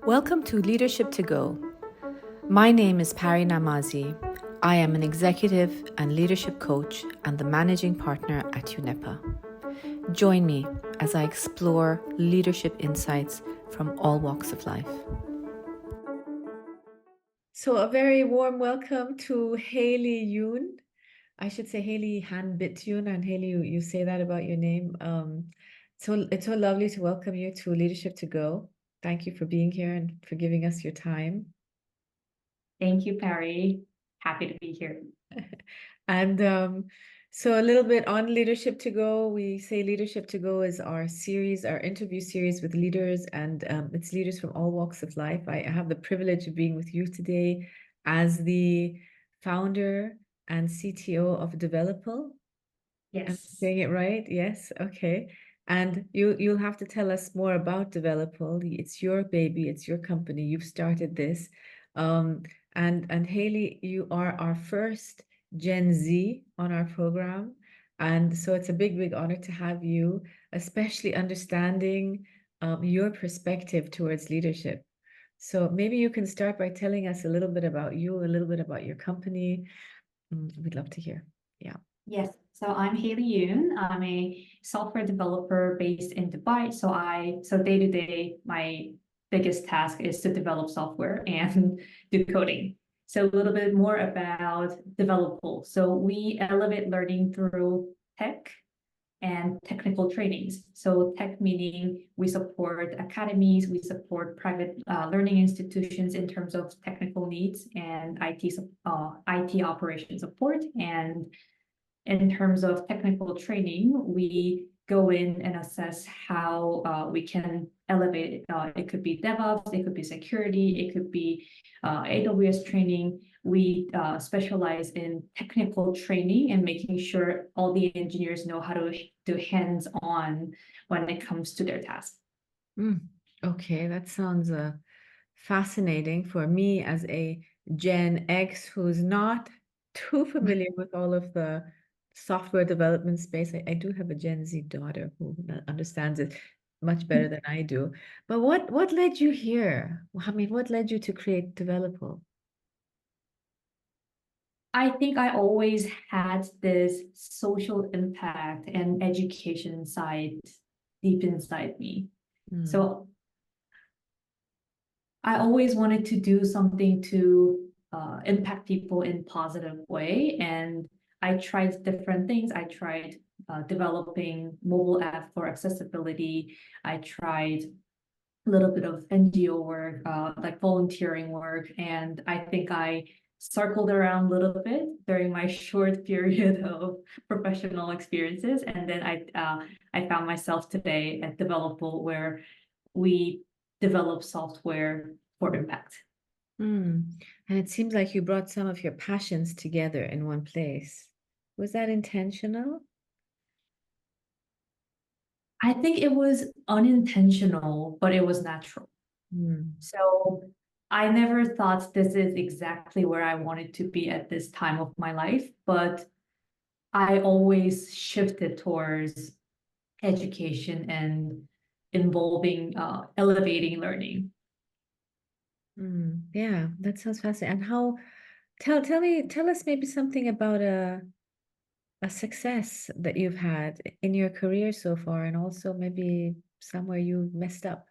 Welcome to Leadership to Go. My name is Pari Namazie. I am an executive and leadership coach and the managing partner at EUNEPA. Join me as I explore leadership insights from all walks of life. So a very warm welcome to Hailey Yoon. I should say Hailey Hanbit Yoon, and Hailey, you say that about your name. So it's so lovely to welcome you to Leadership to Go. Thank you for being here and for giving us your time. Thank you, Pari. Happy to be here. And so a little bit on Leadership to Go. We say Leadership to Go is our series, our interview series with leaders, and it's leaders from all walks of life. I have the privilege of being with you today as the founder and CTO of DevelopL. Am I Yes. saying it right? Yes. Okay. And you'll have to tell us more about DevelopL. It's your baby. It's your company. You've started this. And Hailey, you are our first Gen Z on our program. And so it's a big honor to have you, especially understanding your perspective towards leadership. So maybe you can start by telling us a little bit about you, a little bit about your company. We'd love to hear. Yeah. Yes. So I'm Hailey Yoon. I'm a software developer based in Dubai. So day to day, my biggest task is to develop software and do coding. So a little bit more about DevelopL. So we elevate learning through tech and technical trainings. So tech meaning we support academies, we support private learning institutions in terms of technical needs and IT operation support. And in terms of technical training, we go in and assess how we can elevate it. It could be DevOps, it could be security, it could be AWS training. We specialize in technical training and making sure all the engineers know how to do hands-on when it comes to their tasks. Okay, that sounds fascinating for me as a Gen X who's not too familiar with all of the software development space. I do have a Gen Z daughter who understands it much better than I do. But what led you here? I mean, what led you to create DevelopL? I think I always had this social impact and education side deep inside me. So I always wanted to do something to impact people in positive way. And I tried different things. I tried developing mobile app for accessibility. I tried a little bit of NGO work, like volunteering work. And I think I circled around a little bit during my short period of professional experiences. And then I found myself today at DevelopL, where we develop software for impact. And it seems like you brought some of your passions together in one place. Was that intentional? I think it was unintentional, but it was natural. Mm. So I never thought this is exactly where I wanted to be at this time of my life, but I always shifted towards education and involving elevating learning. Yeah, that sounds fascinating. And how, tell us maybe something about a success that you've had in your career so far, and also maybe somewhere you messed up.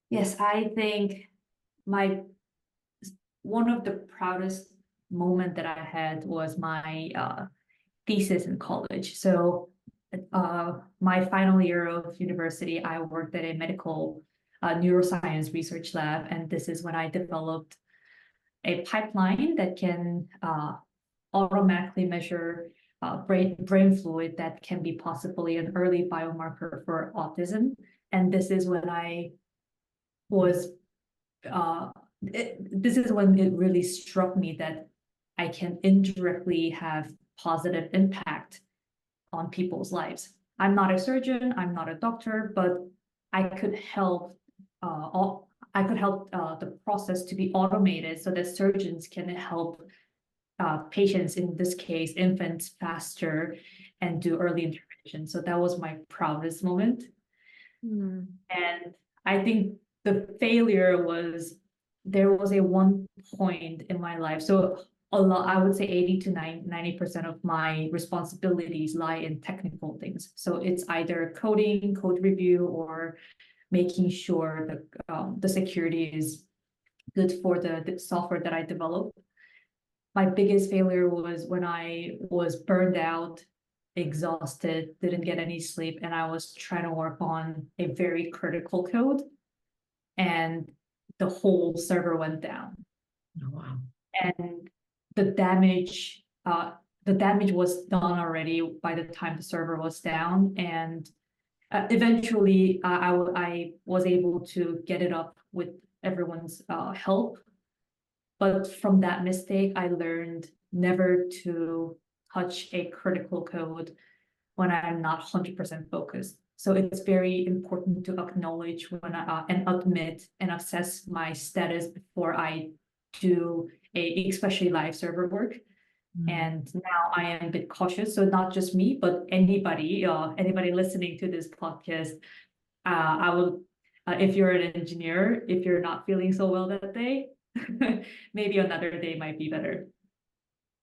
Yes, I think my one of the proudest moment that I had was my thesis in college. So my final year of university, I worked at a medical neuroscience research lab, and this is when I developed a pipeline that can automatically measure brain fluid that can be possibly an early biomarker for autism. And this is when I was this is when it really struck me that I can indirectly have positive impact on people's lives. I'm not a surgeon, I'm not a doctor, but I could help the process to be automated so that surgeons can help patients, in this case, infants, faster and do early intervention. So that was my proudest moment. Mm. And I think the failure was, there was a one point in my life. So a lot, I would say 80 to 90% of my responsibilities lie in technical things. So it's either coding, code review, or making sure the security is good for the software that I develop. My biggest failure was when I was burned out, exhausted, didn't get any sleep, and I was trying to work on a very critical code, and the whole server went down. Oh, wow. And the damage, the damage was done already by the time the server was down. And eventually, I was able to get it up with everyone's help. But from that mistake, I learned never to touch a critical code when I'm not 100% focused. So it's very important to acknowledge when and admit and assess my status before I do especially live server work. And now I am a bit cautious. So not just me, but anybody listening to this podcast, I will, if you're an engineer, if you're not feeling so well that day, maybe another day might be better.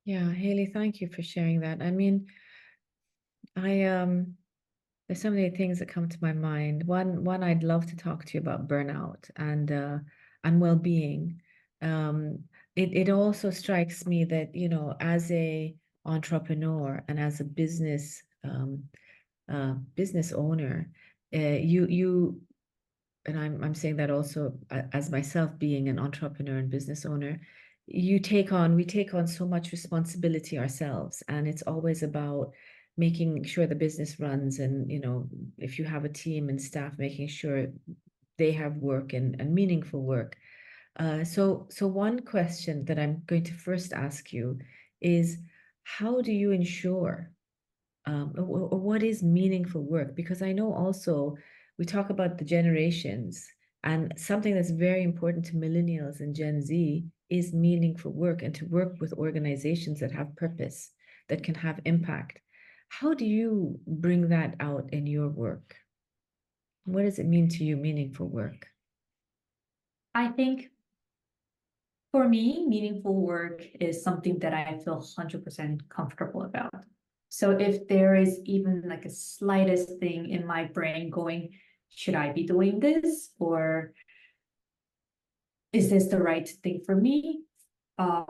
Yeah, Hailey, thank you for sharing that. I mean, there's so many things that come to my mind. One I'd love to talk to you about burnout and well-being. Um, it also strikes me that, as a entrepreneur and as a business owner, you and I'm saying that also as myself being an entrepreneur and business owner, we take on so much responsibility ourselves, and it's always about making sure the business runs, and if you have a team and staff, making sure they have work and meaningful work. So one question that I'm going to first ask you is, how do you ensure or what is meaningful work? Because I know also we talk about the generations, and something that's very important to millennials and Gen Z is meaningful work, and to work with organizations that have purpose, that can have impact. How do you bring that out in your work? What does it mean to you, meaningful work? I think for me, meaningful work is something that I feel 100% comfortable about. So if there is even like a slightest thing in my brain going, should I be doing this? Or is this the right thing for me?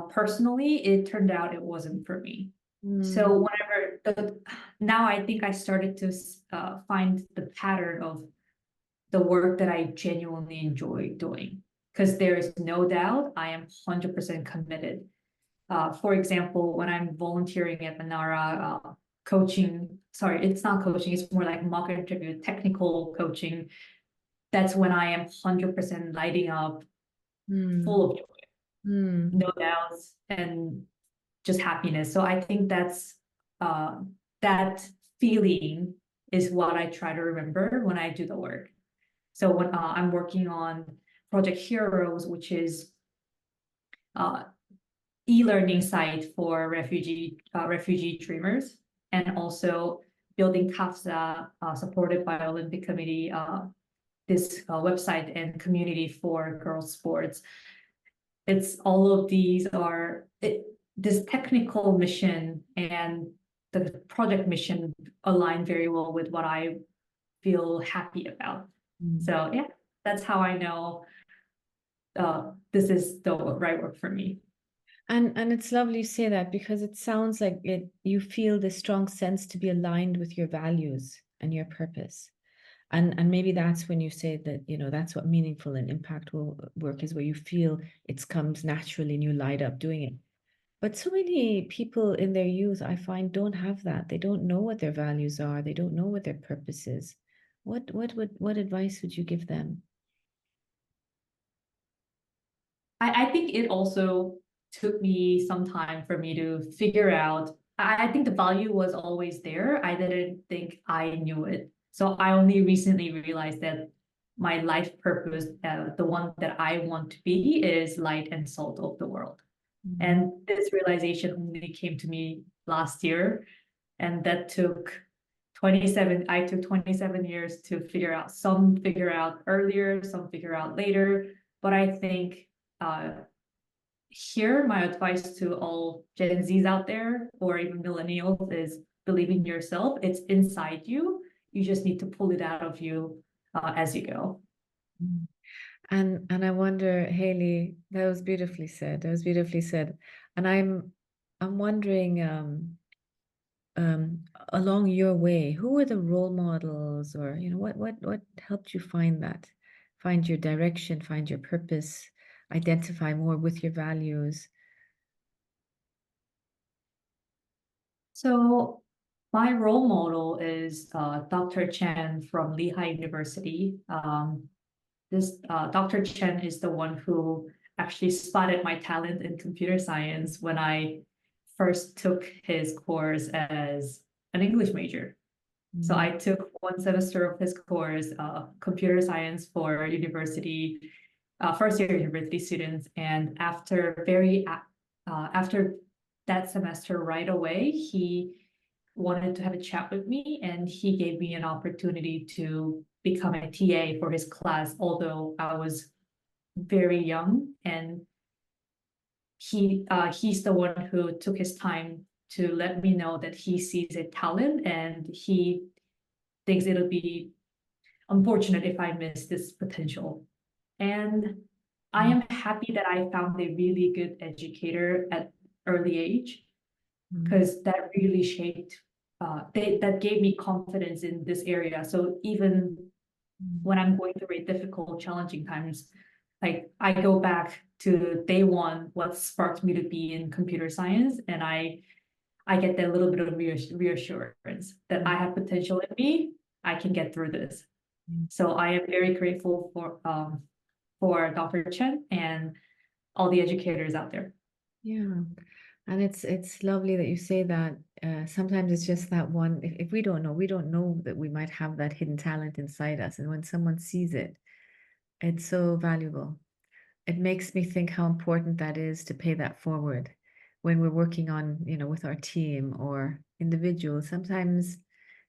Personally, it turned out it wasn't for me. So now I think I started to find the pattern of the work that I genuinely enjoy doing. Because there is no doubt I am 100% committed. For example, when I'm volunteering at MENA, coaching, sorry, it's not coaching, it's more like mock interview, technical coaching. That's when I am 100% lighting up, Mm, full of joy, mm. no doubts, and just happiness. So I think that feeling is what I try to remember when I do the work. So when I'm working on Project Heroes, which is e-learning site for refugee dreamers, and also building CAFSA, supported by Olympic Committee, this website and community for girls sports. It's all of these are this technical mission and the project mission align very well with what I feel happy about. So yeah, that's how I know this is the right work for me. And it's lovely you say that, because it sounds like you feel this strong sense to be aligned with your values and your purpose. And maybe that's when you say that, that's what meaningful and impactful work is, where you feel it comes naturally and you light up doing it. But so many people in their youth, I find, don't have that. They don't know what their values are. They don't know what their purpose is. What advice would you give them? I think it also took me some time for me to figure out. I think the value was always there. I didn't think I knew it. So I only recently realized that my life purpose, the one that I want to be, is light and salt of the world. And this realization only came to me last year, and that took I took 27 years to figure out. Some figure out earlier, some figure out later. But I think here, my advice to all Gen Zs out there, or even millennials, is believe in yourself. It's inside you. You just need to pull it out of you as you go. Mm. And I wonder, Hailey, that was beautifully said. That was beautifully said. And I'm wondering, along your way, who were the role models, or what helped you find that, find your direction, find your purpose, identify more with your values? So my role model is Dr. Chen from Lehigh University. This Dr. Chen is the one who actually spotted my talent in computer science when I first took his course as an English major. So I took one semester of his course, computer science for university, first year university students. And after that semester right away, he wanted to have a chat with me, and he gave me an opportunity to become a TA for his class, although I was very young. And he's the one who took his time to let me know that he sees a talent, and he thinks it'll be unfortunate if I miss this potential. And I am happy that I found a really good educator at early age, because that really shaped, that gave me confidence in this area. So even when I'm going through a difficult, challenging times, like I go back to day one, what sparked me to be in computer science, and I get that little bit of reassurance that I have potential in me. I can get through this. So I am very grateful for Dr. Chen and all the educators out there. Yeah. And it's lovely that you say that. Sometimes it's just that one, if we don't know that we might have that hidden talent inside us. And when someone sees it, it's so valuable. It makes me think how important that is to pay that forward when we're working on, with our team or individuals. Sometimes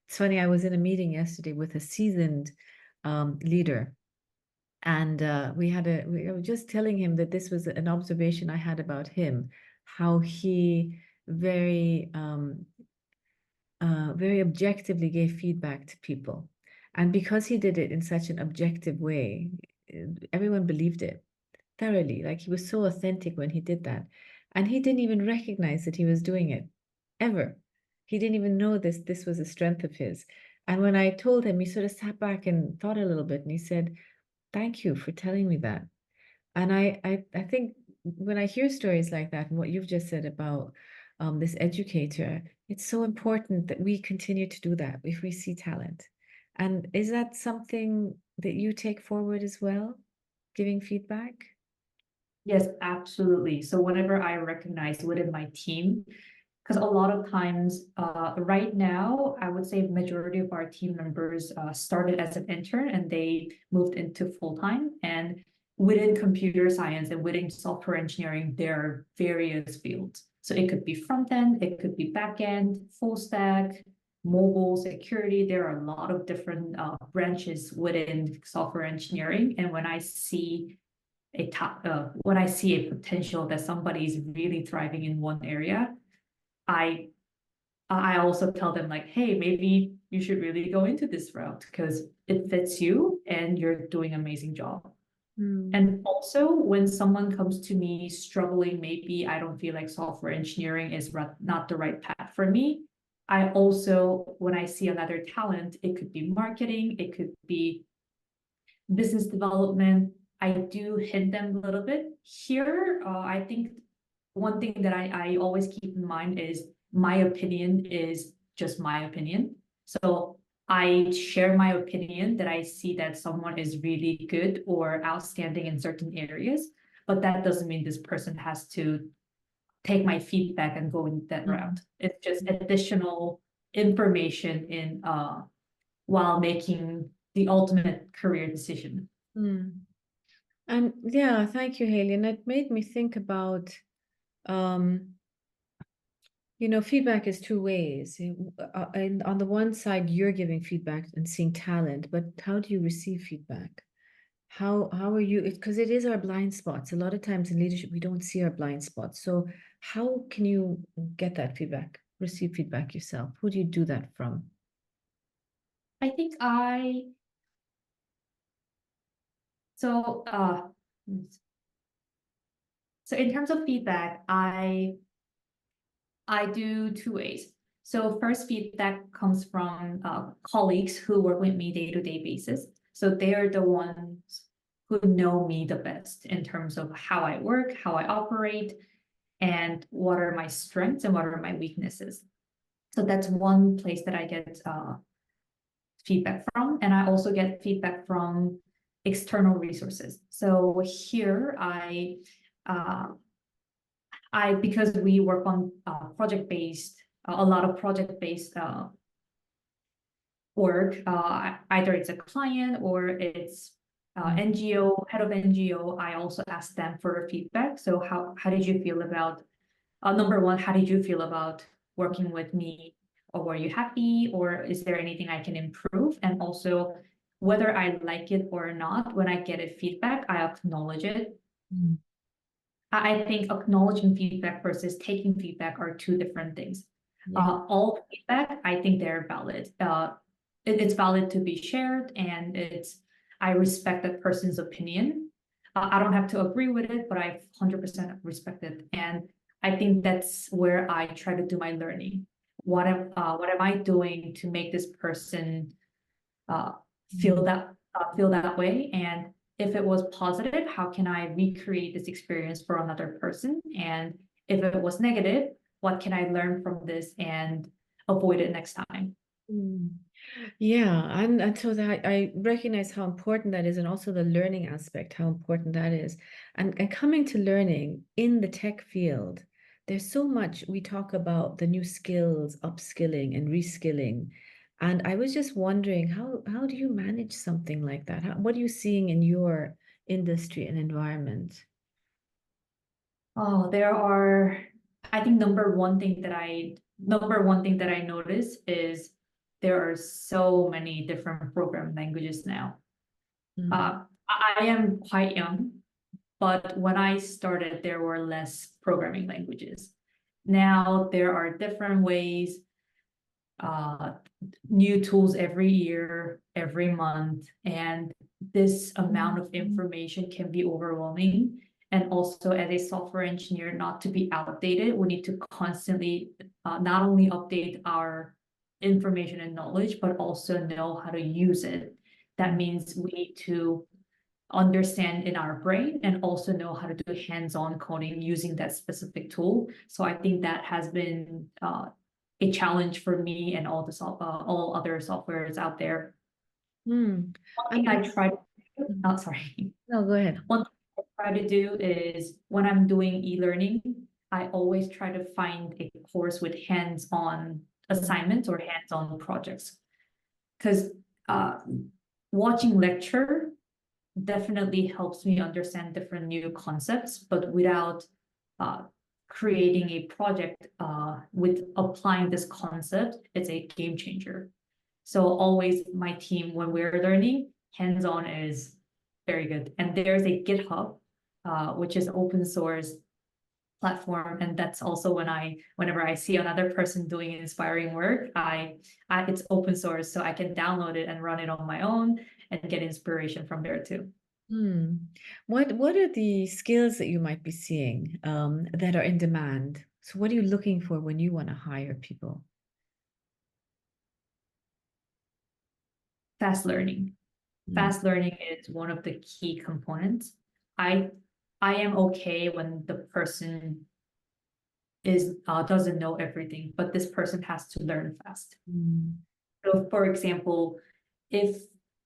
it's funny, I was in a meeting yesterday with a seasoned leader. And we were just telling him that this was an observation I had about him, how he very objectively gave feedback to people. And because he did it in such an objective way, everyone believed it thoroughly. Like, he was so authentic when he did that. And he didn't even recognize that he was doing it, ever. He didn't even know this was a strength of his. And when I told him, he sort of sat back and thought a little bit, and he said, "Thank you for telling me that." And I think when I hear stories like that and what you've just said about this educator, it's so important that we continue to do that if we see talent. And is that something that you take forward as well, giving feedback? Yes, absolutely. So whenever I recognize within my team, because a lot of times, right now, I would say majority of our team members started as an intern and they moved into full-time. And within computer science and within software engineering, there are various fields. So it could be front end, it could be back end, full stack, mobile security. There are a lot of different branches within software engineering. And when I see a potential that somebody is really thriving in one area, I I also tell them like, hey, maybe you should really go into this route because it fits you and you're doing an amazing job. And also when someone comes to me struggling, maybe I don't feel like software engineering is not the right path for me. I also, when I see another talent, it could be marketing, it could be business development. I do hint them a little bit here. I think one thing that I always keep in mind is my opinion is just my opinion. So I share my opinion that I see that someone is really good or outstanding in certain areas, but that doesn't mean this person has to take my feedback and go in that route. It's just additional information in while making the ultimate career decision. And yeah, thank you, Hailey. And it made me think about um, You know, feedback is two ways. And on the one side, you're giving feedback and seeing talent, but how do you receive feedback? How are you? Because it is our blind spots. A lot of times in leadership, we don't see our blind spots. So how can you get that feedback, receive feedback yourself? Who do you do that from? I think so so in terms of feedback, I do two ways. So first, feedback comes from colleagues who work with me day-to-day basis. So they are the ones who know me the best in terms of how I work, how I operate, and what are my strengths and what are my weaknesses. So that's one place that I get feedback from. And I also get feedback from external resources. So here because we work on project-based, a lot of project-based work, either it's a client or it's NGO, head of NGO, I also ask them for feedback. So how did you feel about, number one, how did you feel about working with me? Or were you happy? Or is there anything I can improve? And also, whether I like it or not, when I get a feedback, I acknowledge it. Mm. I think acknowledging feedback versus taking feedback are two different things. Yeah. All feedback, I think they're valid. It's valid to be shared, and I respect that person's opinion. I don't have to agree with it, but I 100% respect it. And I think that's where I try to do my learning. What am I doing to make this person uh, feel that way? And if it was positive, how can I recreate this experience for another person? And if it was negative, what can I learn from this and avoid it next time? Mm. Yeah, and so that I recognize how important that is, and also the learning aspect, how important that is. And coming to learning in the tech field, there's so much we talk about the new skills, upskilling and reskilling. And I was just wondering, how do you manage something like that? What are you seeing in your industry and environment? Oh, I think number one thing that I notice is there are so many different program languages now. Mm. I am quite young, but when I started, there were less programming languages. Now there are different ways, uh, new tools every year, every month, and this amount of information can be overwhelming. And also, as a software engineer, not to be outdated, we need to constantly not only update our information and knowledge, but also know how to use it. That means we need to understand in our brain and also know how to do hands-on coding using that specific tool. So I think that has been a challenge for me and all other softwares out there. Mm. One thing I And try to do, oh, sorry. no, go ahead. One thing I try to do is when I'm doing e-learning, I always try to find a course with hands-on assignments or hands-on projects. Because watching lecture definitely helps me understand different new concepts, but without creating a project with applying this concept, it's a game changer. So always my team, when we're learning, hands-on is very good. And there's a GitHub, which is open source platform. And that's also whenever I see another person doing inspiring work, it's open source, so I can download it and run it on my own and get inspiration from there too. Hmm. What are the skills that you might be seeing that are in demand? So what are you looking for when you want to hire people? Fast learning. Mm. Fast learning is one of the key components. I I am okay when the person doesn't know everything, but this person has to learn fast. Mm. So for example, if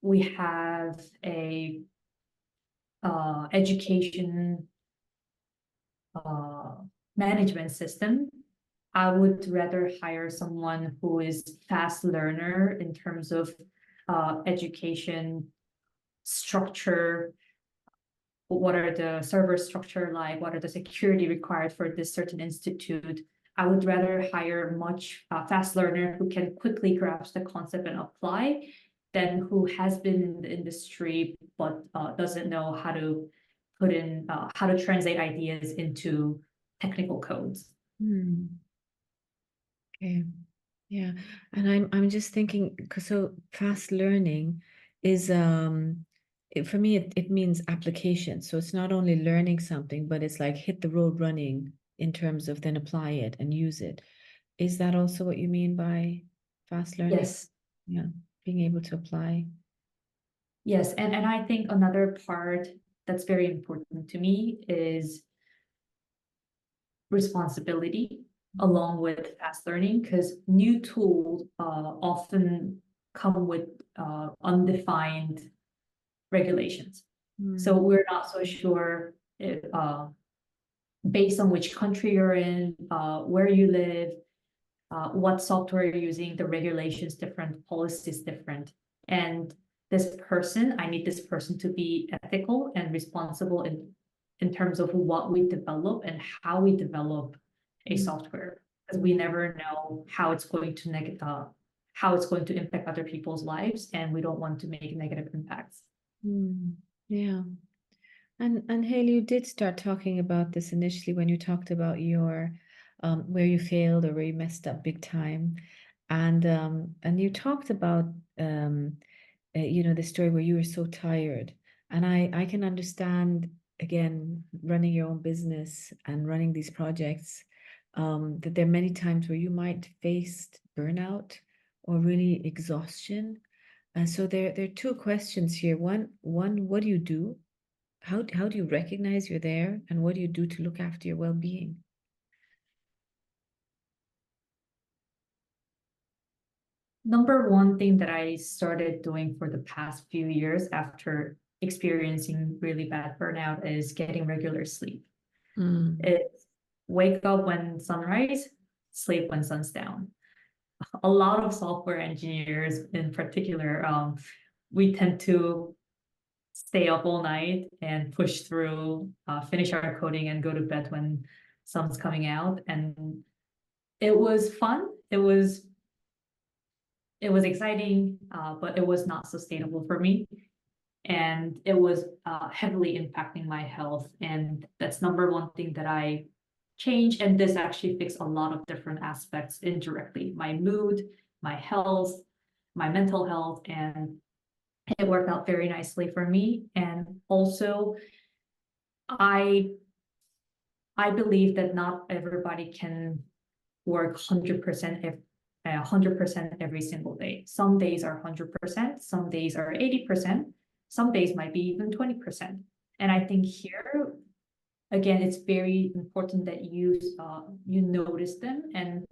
we have a education management system, I would rather hire someone who is fast learner in terms of education structure. What are the server structure like? What are the security required for this certain institute? I would rather hire much fast learner who can quickly grasp the concept and apply than who has been in the industry but doesn't know how to put in how to translate ideas into technical codes. Okay. Yeah. And I'm just thinking, because so fast learning is for me it means application. So it's not only learning something, but it's like hit the road running in terms of then apply it and use it. Is that also what you mean by fast learning? Yes. Yeah, being able to apply. Yes, and I think another part that's very important to me is responsibility along with fast learning, because new tools often come with undefined regulations. So we're not so sure if, based on which country you're in, where you live, what software you're using, the regulations different, policies different. And I need this person to be ethical and responsible in terms of what we develop and how we develop a software, because we never know how it's going to how it's going to impact other people's lives, and we don't want to make negative impacts. Yeah. And Haley, you did start talking about this initially when you talked about your where you failed or where you messed up big time. And you talked about you know, the story where you were so tired. And I can understand again running your own business and running these projects that there are many times where you might face burnout or really exhaustion. And so there are two questions here. One, what do you do? How do you recognize you're there, and what do you do to look after your well-being? Number one thing that I started doing for the past few years after experiencing really bad burnout is getting regular sleep. It's wake up when sunrise, sleep when sun's down. A lot of software engineers in particular, we tend to stay up all night and push through, finish our coding and go to bed when sun's coming out. And it was fun. It was exciting, but it was not sustainable for me. And it was heavily impacting my health. And that's number one thing that I changed. And this actually fixed a lot of different aspects indirectly: my mood, my health, my mental health. And it worked out very nicely for me. And also, I I believe that not everybody can work 100% 100% every single day. Some days are 100%, some days are 80%, some days might be even 20%. And I think here, again, it's very important that you notice them and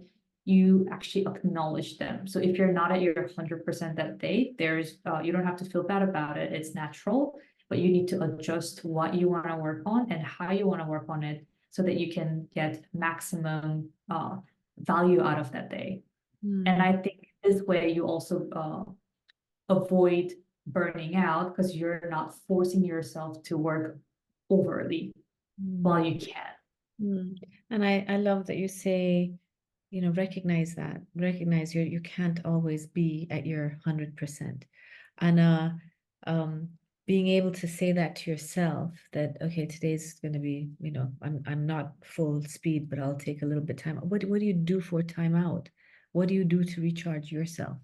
you actually acknowledge them. So if you're not at your 100% that day, you don't have to feel bad about it. It's natural, but you need to adjust what you want to work on and how you want to work on it so that you can get maximum value out of that day. And I think this way you also avoid burning out because you're not forcing yourself to work overly while you can. And I love that you say, you know, recognize you can't always be at your 100%. And um being able to say that to yourself, that okay, today's going to be, you know, I'm not full speed, but I'll take a little bit time. What do you do for time out? What do you do to recharge yourself?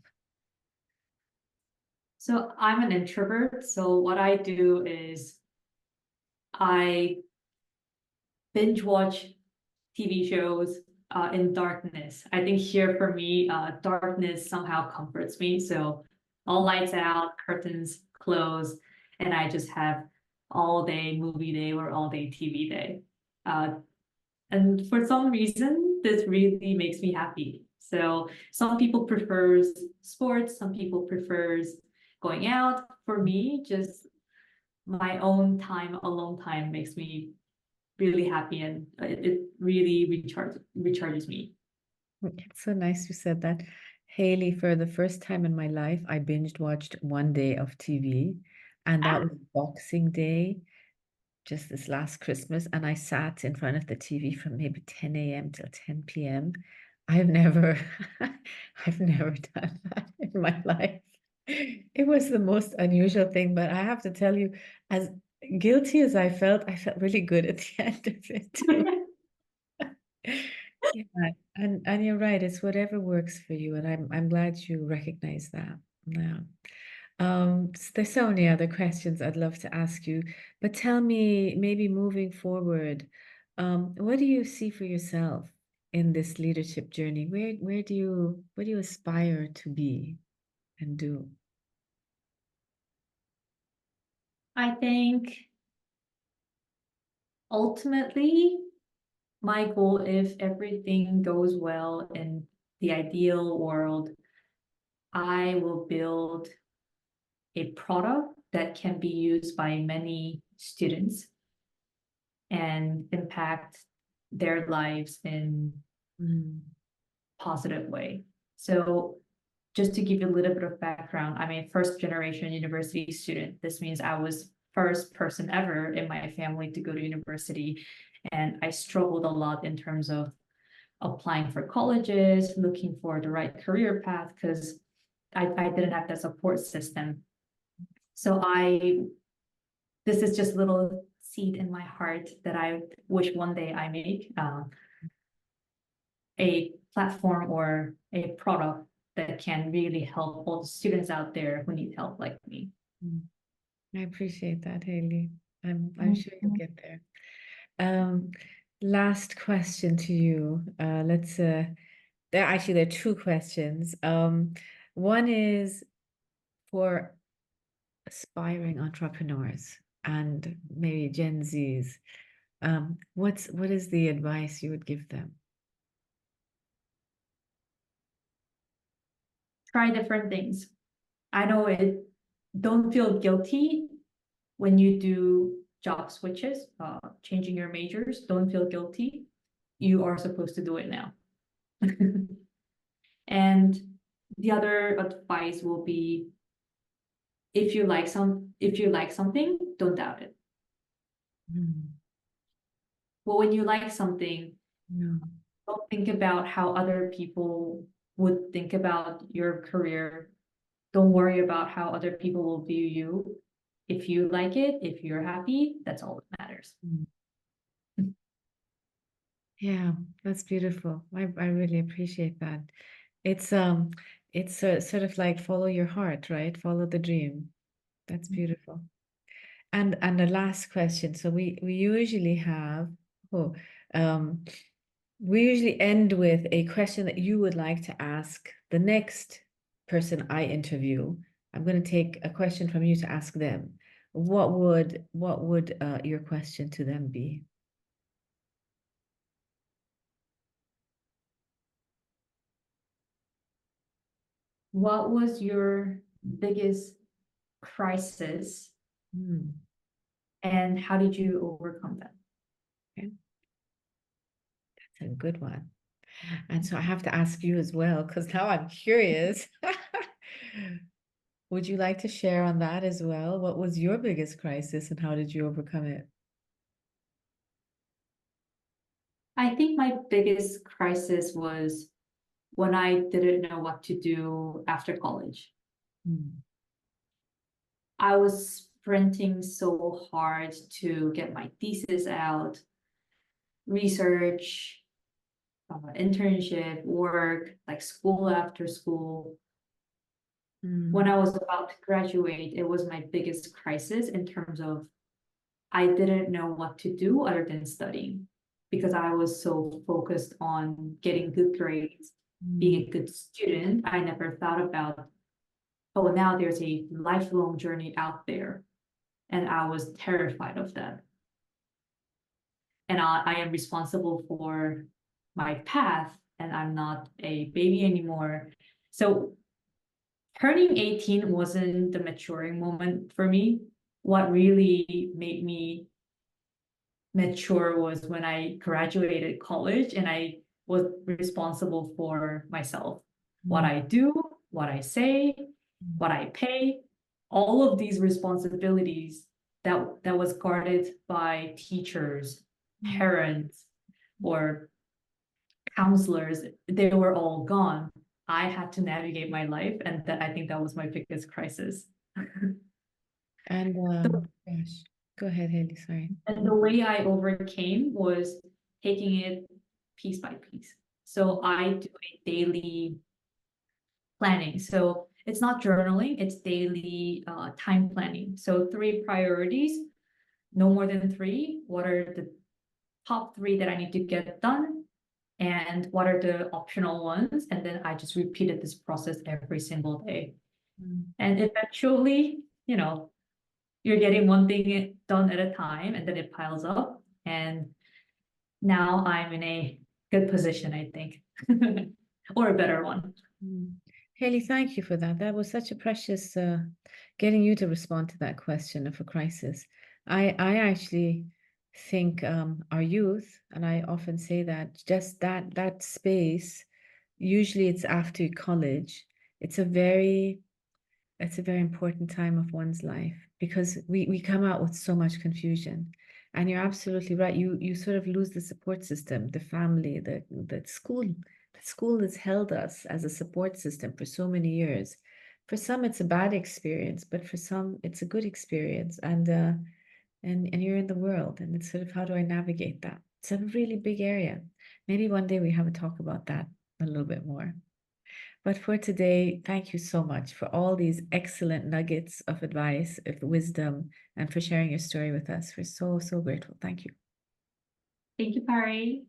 So I'm an introvert. So what I do is I binge watch TV shows in darkness. I think here for me, darkness somehow comforts me. So all lights out, curtains closed, and I just have all day movie day or all day TV day. Uh, and for some reason, this really makes me happy. So some people prefers sports, some people prefers going out. For me, just my own time, alone time makes me really happy, and it really recharges me. It's so nice you said that. Haley, for the first time in my life, I binged watched one day of TV, and that was Boxing Day. just this last Christmas, and I sat in front of the TV from maybe 10 a.m. till 10 p.m. I've never, I've never done that in my life. It was the most unusual thing, but I have to tell you, as guilty as I felt really good at the end of it too. Yeah, and you're right, it's whatever works for you, and I'm glad you recognize that now. There's so many other questions I'd love to ask you, but tell me, maybe moving forward, what do you see for yourself in this leadership journey? Where do you aspire to be and do? I think ultimately, my goal, if everything goes well in the ideal world, I will build a product that can be used by many students and impact their lives in Mm, positive way. So just to give you a little bit of background, I'm a first generation university student. This means I was first person ever in my family to go to university. And I struggled a lot in terms of applying for colleges, looking for the right career path, because I didn't have that support system. So this is just a little seed in my heart that I wish one day I make a platform or a product that can really help all the students out there who need help like me. mm. I appreciate that, Hailey. I'm sure you'll get there. Um, Last question to you. There are two questions. One is for aspiring entrepreneurs and maybe Gen Zs. What is the advice you would give them? Try different things. I know it, don't feel guilty when you do job switches, changing your majors. Don't feel guilty. You are supposed to do it now. And the other advice will be, if you like something, don't doubt it. Mm, Well, when you like something, no. don't think about how other people would think about your career. Don't worry about how other people will view you. If you like it, if you're happy, that's all that matters. Mm. Yeah, that's beautiful. I really appreciate that. It's sort of like follow your heart, right? Follow the dream. That's beautiful. And the last question. So we usually have oh um we usually end with a question that you would like to ask the next person I interview. I'm going to take a question from you to ask them. What would your question to them be? What was your biggest crisis Hmm, and how did you overcome that? okay, that's a good one. And so I have to ask you as well, because now I'm curious. Would you like to share on that as well? What was your biggest crisis and how did you overcome it? I think my biggest crisis was when I didn't know what to do after college. Hmm, I was sprinting so hard to get my thesis out, research, internship, work, like school after school. When hmm, I was about to graduate, it was my biggest crisis in terms of I didn't know what to do other than studying because I was so focused on getting good grades, hmm, being a good student. I never thought about, oh, now there's a lifelong journey out there. And I was terrified of that. And I am responsible for my path and I'm not a baby anymore. So turning 18 wasn't the maturing moment for me. What really made me mature was when I graduated college and I was responsible for myself. What hmm, I do, what I say, what I pay, all of these responsibilities that was guarded by teachers, parents, or counselors, they were all gone. I had to navigate my life, and that I think that was my biggest crisis. And The, gosh, go ahead, Hailey, sorry. and the way I overcame was taking it piece by piece. So I do a daily planning. So it's not journaling, it's daily time planning. So 3 priorities, no more than 3. What are the top 3 that I need to get done? And what are the optional ones? And then I just repeated this process every single day. And eventually, you're getting one thing done at a time, and then it piles up. And now I'm in a good position, I think, or a better one. Hailey, thank you for that. That was such a precious getting you to respond to that question of a crisis. I actually think our youth, and I often say that just that space, usually it's after college, it's a very important time of one's life because we come out with so much confusion. And you're absolutely right. You sort of lose the support system, the family, the school. The school has held us as a support system for so many years. For some, it's a bad experience, but for some, it's a good experience. And you're in the world, and it's sort of how do I navigate that? It's a really big area. Maybe one day we have a talk about that a little bit more. But for today, thank you so much for all these excellent nuggets of advice, of wisdom, and for sharing your story with us. We're so, so grateful. Thank you. Thank you, Pari.